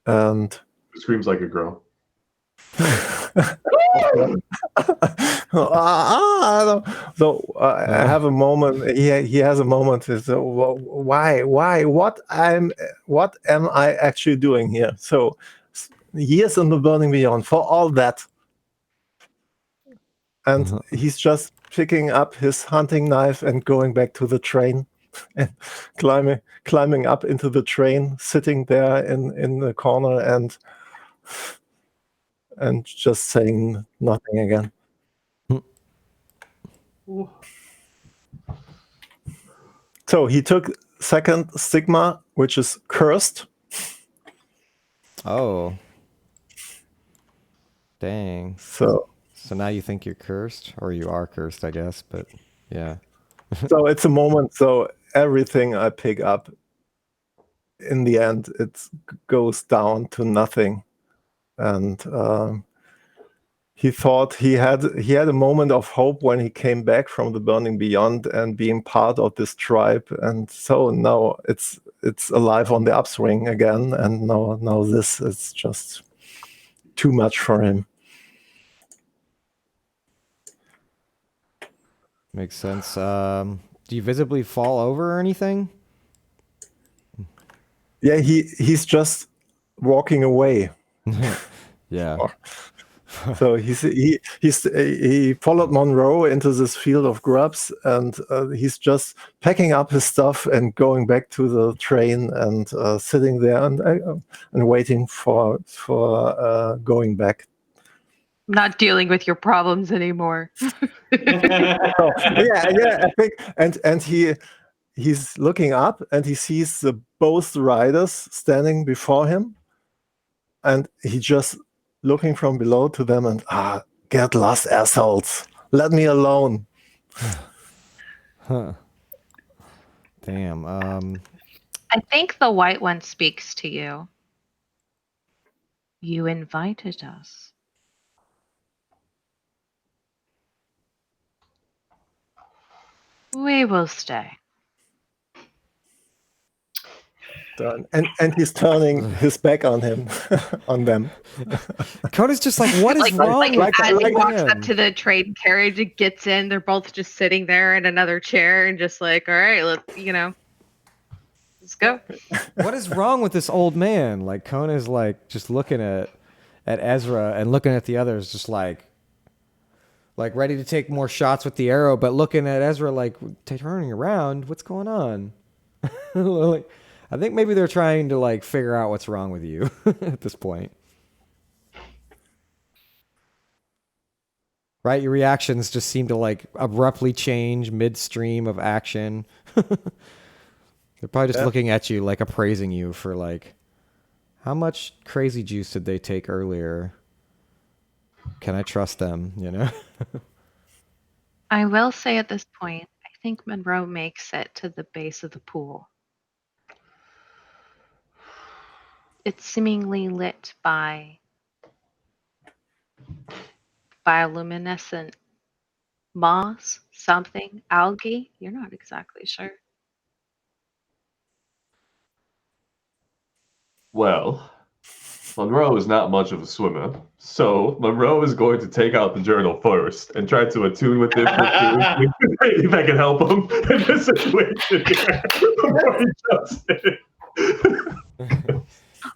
Speaker 5: and
Speaker 4: Screams like a girl.
Speaker 5: I have a moment. He has a moment. So, why? What am I actually doing here? So years in the Burning Beyond for all that, and he's just picking up his hunting knife and going back to the train, and climbing up into the train, sitting there in the corner and just saying nothing again. So he took second stigma, which is cursed.
Speaker 1: Oh. Dang.
Speaker 5: So
Speaker 1: now you think you're cursed, or you are cursed, I guess. But yeah.
Speaker 5: so it's a moment. So everything I pick up, in the end, it goes down to nothing, and he thought he had a moment of hope when he came back from the burning beyond and being part of this tribe, and so now it's alive on the upswing again, and now this is just too much for him.
Speaker 1: Makes sense. Do you visibly fall over or anything?
Speaker 5: Yeah, he's just walking away.
Speaker 1: Yeah.
Speaker 5: So he followed Munroe into this field of grubs, and he's just packing up his stuff and going back to the train and sitting there and waiting for going back.
Speaker 2: Not dealing with your problems anymore.
Speaker 5: So, yeah, I think, and he's looking up and he sees both riders standing before him, and he just looking from below to them and get lost, assholes, let me alone.
Speaker 1: Huh. Damn.
Speaker 2: I think the white one speaks to you. You invited us. We will stay.
Speaker 5: Done. And he's turning his back on him, on them.
Speaker 1: Kona's just like, what is wrong?
Speaker 2: As he walks
Speaker 1: man?
Speaker 2: up to the train carriage, it gets in. They're both just sitting there in another chair and just like, all right, let's go.
Speaker 1: What is wrong with this old man? Like Kona's like just looking at Ezra and looking at the others, just like ready to take more shots with the arrow, but looking at Ezra like turning around. What's going on? Like, I think maybe they're trying to like figure out what's wrong with you at this point. Right? Your reactions just seem to like abruptly change midstream of action. They're probably just looking at you, like appraising you for like, how much crazy juice did they take earlier? Can I trust them? You know?
Speaker 2: I will say at this point, I think Munroe makes it to the base of the pool. It's seemingly lit by bioluminescent moss, something, algae. You're not exactly sure.
Speaker 4: Well, Munroe is not much of a swimmer, so Munroe is going to take out the journal first and try to attune with it if I can help him in this situation here before he jumps in.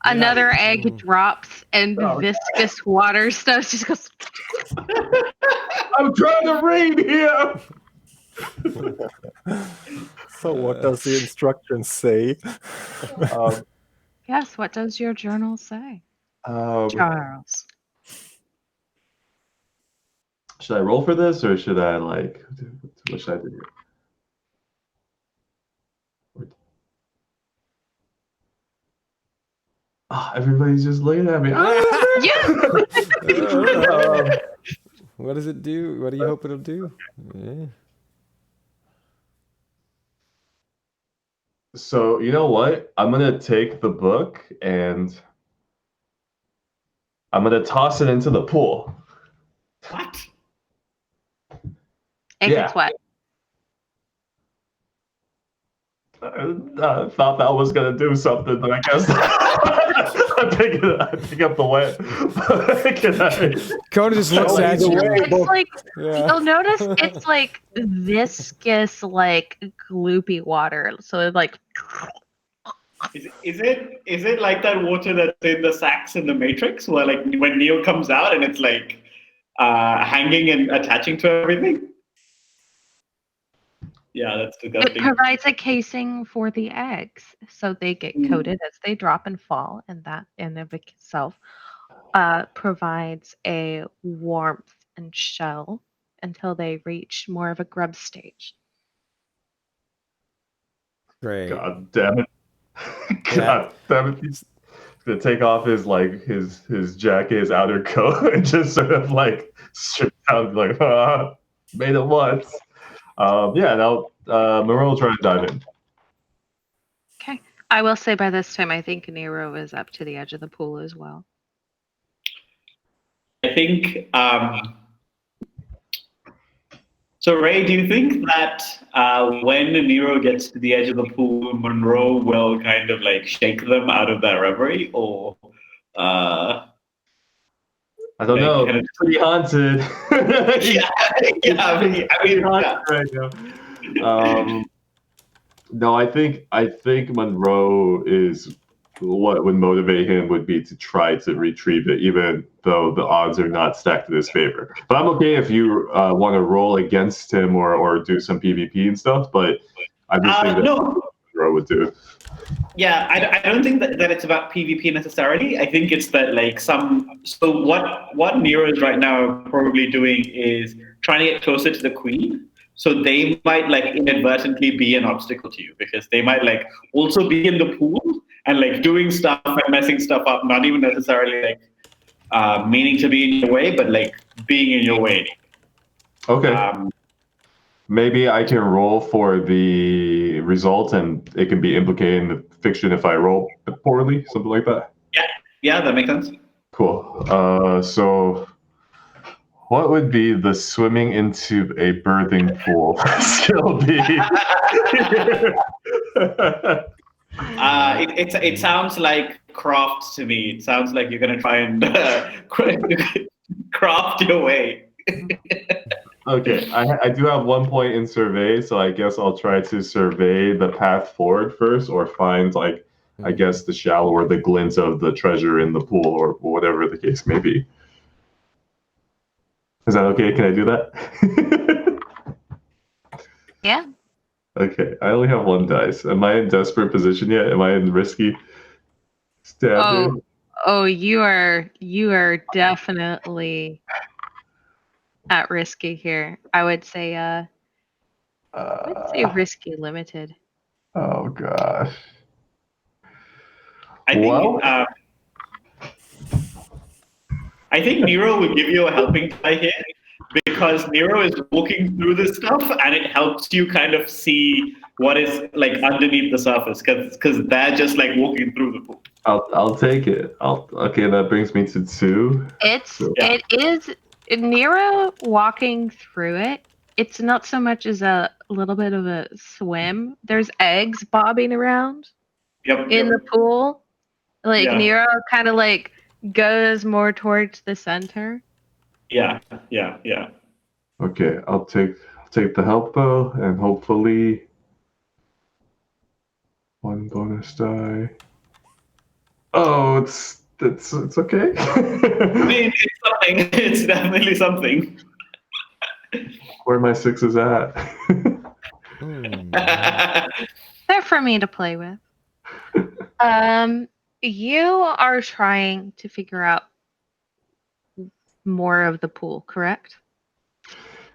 Speaker 2: Another egg drops and viscous water stuff just goes.
Speaker 4: I'm trying to read here.
Speaker 5: So what does the instructions say?
Speaker 2: Yes, what does your journal say, Charles?
Speaker 4: Should I roll for this, or should I what should I do here? Everybody's just looking at me.
Speaker 1: What does it do? What do you hope it'll do? Yeah.
Speaker 4: So you know what? I'm gonna take the book and I'm gonna toss it into the pool.
Speaker 3: What?
Speaker 2: It gets wet.
Speaker 4: I thought that was gonna do something, but I guess I pick up the wet.
Speaker 1: Kona just looks at you.
Speaker 2: It's like you'll notice it's like viscous, like gloopy water. So it's like.
Speaker 3: Is it like that water that's in the sacks in the Matrix, where like when Neo comes out and it's like hanging and attaching to everything? Yeah, that's disgusting.
Speaker 2: It provides a casing for the eggs, so they get coated as they drop and fall, and that in of itself provides a warmth and shell until they reach more of a grub stage.
Speaker 1: Great.
Speaker 4: God damn it! God damn it! He's gonna take off his jacket, his outer coat, and just sort of like strip down, like made it once. Now Munroe will try to dive in.
Speaker 2: Okay. I will say by this time, I think Nero is up to the edge of the pool as well.
Speaker 3: think. So, Ray, do you think that when Nero gets to the edge of the pool, Munroe will kind of like shake them out of their reverie, or
Speaker 4: I don't know.
Speaker 3: kind of-
Speaker 4: It's pretty haunted.
Speaker 3: I mean,
Speaker 4: haunted right now. No, I think Munroe is what would motivate him would be to try to retrieve it, even though the odds are not stacked in his favor. But I'm okay if you want to roll against him or do some PvP and stuff. But I just think that
Speaker 3: no.
Speaker 4: Munroe would do.
Speaker 3: Yeah, I don't think that it's about PvP necessarily. I think it's that like so what Nero is right now probably doing is trying to get closer to the queen. So they might like inadvertently be an obstacle to you because they might like also be in the pool and like doing stuff and messing stuff up, not even necessarily like meaning to be in your way, but like being in your way.
Speaker 4: Okay. Maybe I can roll for the result and it can be implicated in the fiction if I roll poorly, something like that.
Speaker 3: Yeah, that makes sense.
Speaker 4: Cool. So what would be the swimming into a birthing pool skill be?
Speaker 3: It sounds like craft to me. It sounds like you're gonna try and craft your way.
Speaker 4: Okay, I do have 1 point in survey, so I guess I'll try to survey the path forward first, or find like I guess the shallow or the glint of the treasure in the pool, or whatever the case may be. Is that okay? Can I do that?
Speaker 2: Yeah.
Speaker 4: Okay, I only have 1 dice. Am I in desperate position yet? Am I in risky stab here?
Speaker 2: Oh, you are definitely at risky here. I would say risky limited.
Speaker 4: Oh gosh.
Speaker 3: I think Nero would give you a helping tie here because Nero is walking through this stuff and it helps you kind of see what is like underneath the surface because they're just like walking through the pool.
Speaker 4: I'll take it. Okay, that brings me to 2.
Speaker 2: It is Nero walking through it. It's not so much as a little bit of a swim. There's eggs bobbing around in the pool. Like Nero kind of like goes more towards the center.
Speaker 3: Yeah.
Speaker 4: Okay, I'll take the help bow and hopefully 1 bonus die. Oh, it's okay.
Speaker 3: I mean, it's something. It's definitely something.
Speaker 4: Where are my 6s at?
Speaker 2: They're for me to play with. You are trying to figure out more of the pool, correct?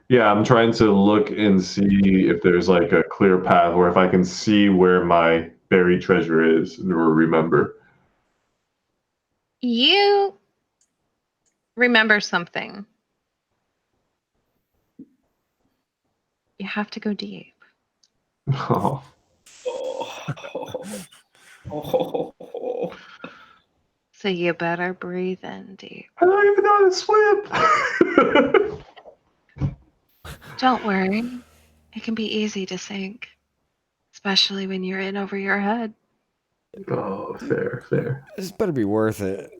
Speaker 4: Yeah, I'm trying to look and see if there's like a clear path, or if I can see where my buried treasure is, or remember.
Speaker 2: You remember something. You have to go deep.
Speaker 4: Oh.
Speaker 2: So you better breathe in deep.
Speaker 4: I don't even know how to swim.
Speaker 2: Don't worry. It can be easy to sink, especially when you're in over your head.
Speaker 4: Oh, fair.
Speaker 1: This better be worth it.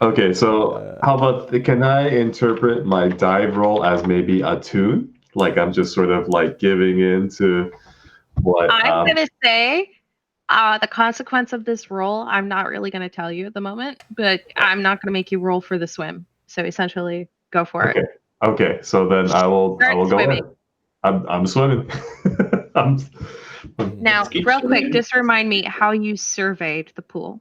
Speaker 4: Okay, so how about can I interpret my dive roll as maybe a tune? Like I'm just sort of like giving in to what
Speaker 2: I'm gonna say the consequence of this roll, I'm not really gonna tell you at the moment, but I'm not gonna make you roll for the swim. So essentially go for it.
Speaker 4: Okay, so then I will go ahead. I'm swimming.
Speaker 2: Now, real quick, just remind me how you surveyed the pool.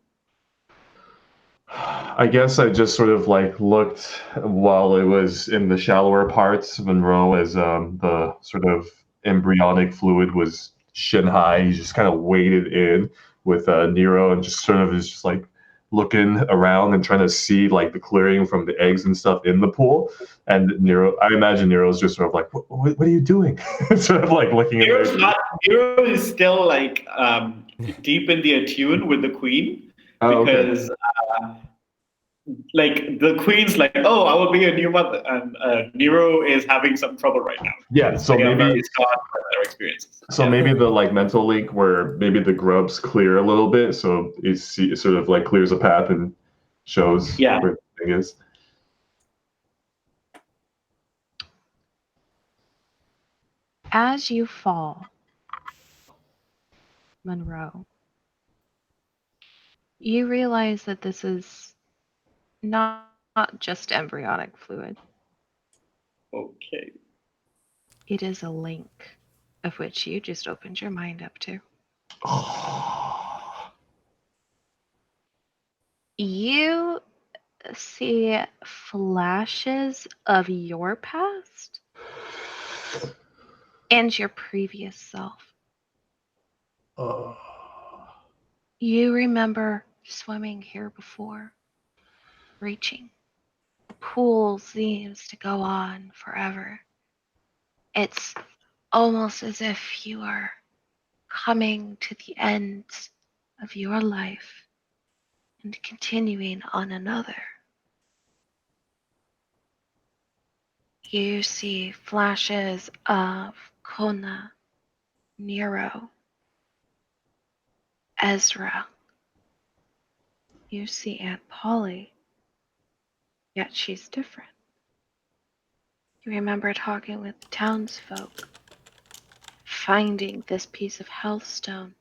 Speaker 4: I guess I just sort of like looked while it was in the shallower parts of Munroe as the sort of embryonic fluid was shin high. He just kind of waded in with Nero and just sort of is just like looking around and trying to see like the clearing from the eggs and stuff in the pool. And Nero, I imagine Nero's just sort of like, what are you doing? Sort of like looking at
Speaker 3: Nero is still like deep in the attune with the queen because like the queen's like, oh, I will be a new mother, and Nero is having some trouble right now.
Speaker 4: Yeah, so
Speaker 3: They are
Speaker 4: maybe
Speaker 3: very scarred by their experiences.
Speaker 4: so maybe the like mental link where maybe the grubs clear a little bit, so it sort of like clears a path and shows
Speaker 3: Yeah.
Speaker 4: where the thing is.
Speaker 2: As you fall, Munroe, you realize that this is not just embryonic fluid.
Speaker 3: Okay.
Speaker 2: It is a link of which you just opened your mind up to. You see flashes of your past and your previous self. You remember swimming here before, reaching. The pool seems to go on forever. It's almost as if you are coming to the end of your life and continuing on another. You see flashes of Kona, Nero, Ezra. You see Aunt Polly, yet she's different. You remember talking with the townsfolk, finding this piece of Hellstone.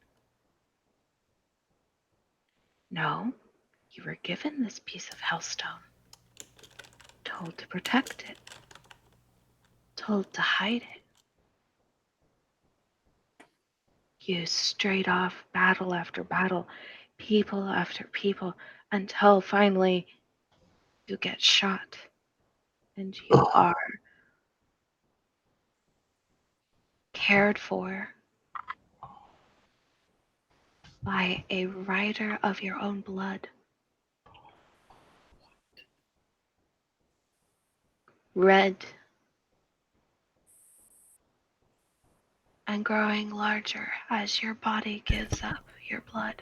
Speaker 2: No, you were given this piece of Hellstone, told to protect it, told to hide it. You straight off battle after battle, people after people, until finally you get shot and you are cared for by a rider of your own blood. Red and growing larger as your body gives up your blood.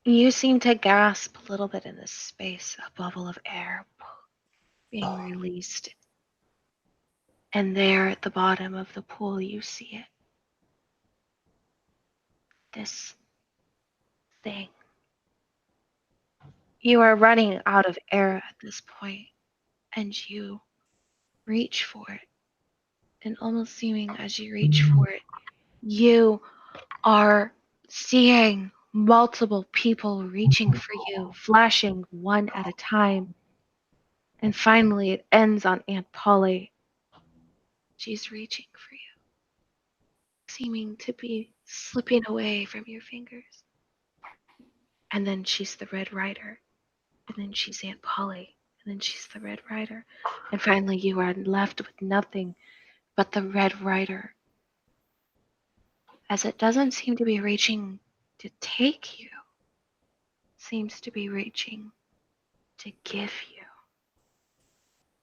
Speaker 2: You seem to gasp a little bit in this space, a bubble of air being released. And there at the bottom of the pool, you see it. This thing. You are running out of air at this point, and you reach for it. And almost seeming as you reach for it, you are seeing multiple people reaching for you, flashing one at a time. And finally, it ends on Aunt Polly. She's reaching for you, seeming to be slipping away from your fingers. And then she's the Red Rider. And then she's Aunt Polly. And then she's the Red Rider. And finally, you are left with nothing but the Red Rider. As it doesn't seem to be reaching to take you, it seems to be reaching to give you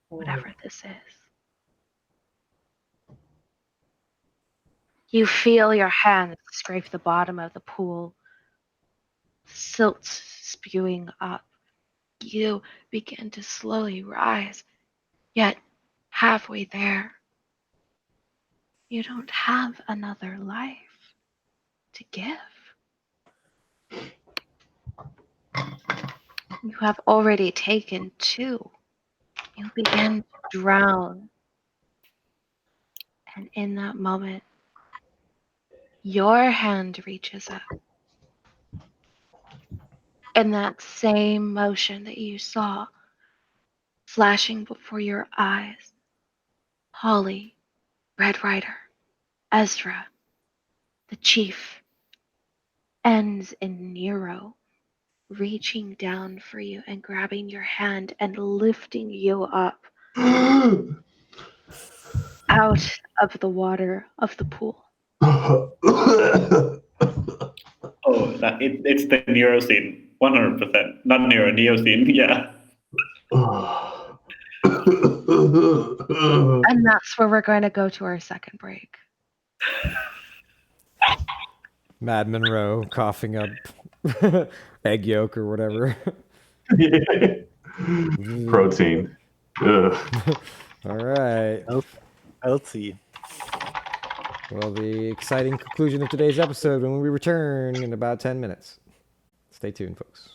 Speaker 2: whatever this is. You feel your hands scrape the bottom of the pool, silt spewing up. You begin to slowly rise, yet halfway there, you don't have another life to give. You have already taken 2. You begin to drown. And in that moment, your hand reaches up. And that same motion that you saw flashing before your eyes, Polly, Red Rider, Ezra, the chief, ends in Nero reaching down for you and grabbing your hand and lifting you up out of the water of the pool.
Speaker 3: Oh, it's the Nero scene, 100%. Not Nero, Neo scene, yeah.
Speaker 2: And that's where we're going to go to our second break.
Speaker 1: Mad Munroe coughing up egg yolk or whatever.
Speaker 4: Protein. Ugh.
Speaker 1: All right.
Speaker 5: Healthy.
Speaker 1: Well, the exciting conclusion of today's episode when we return in about 10 minutes. Stay tuned, folks.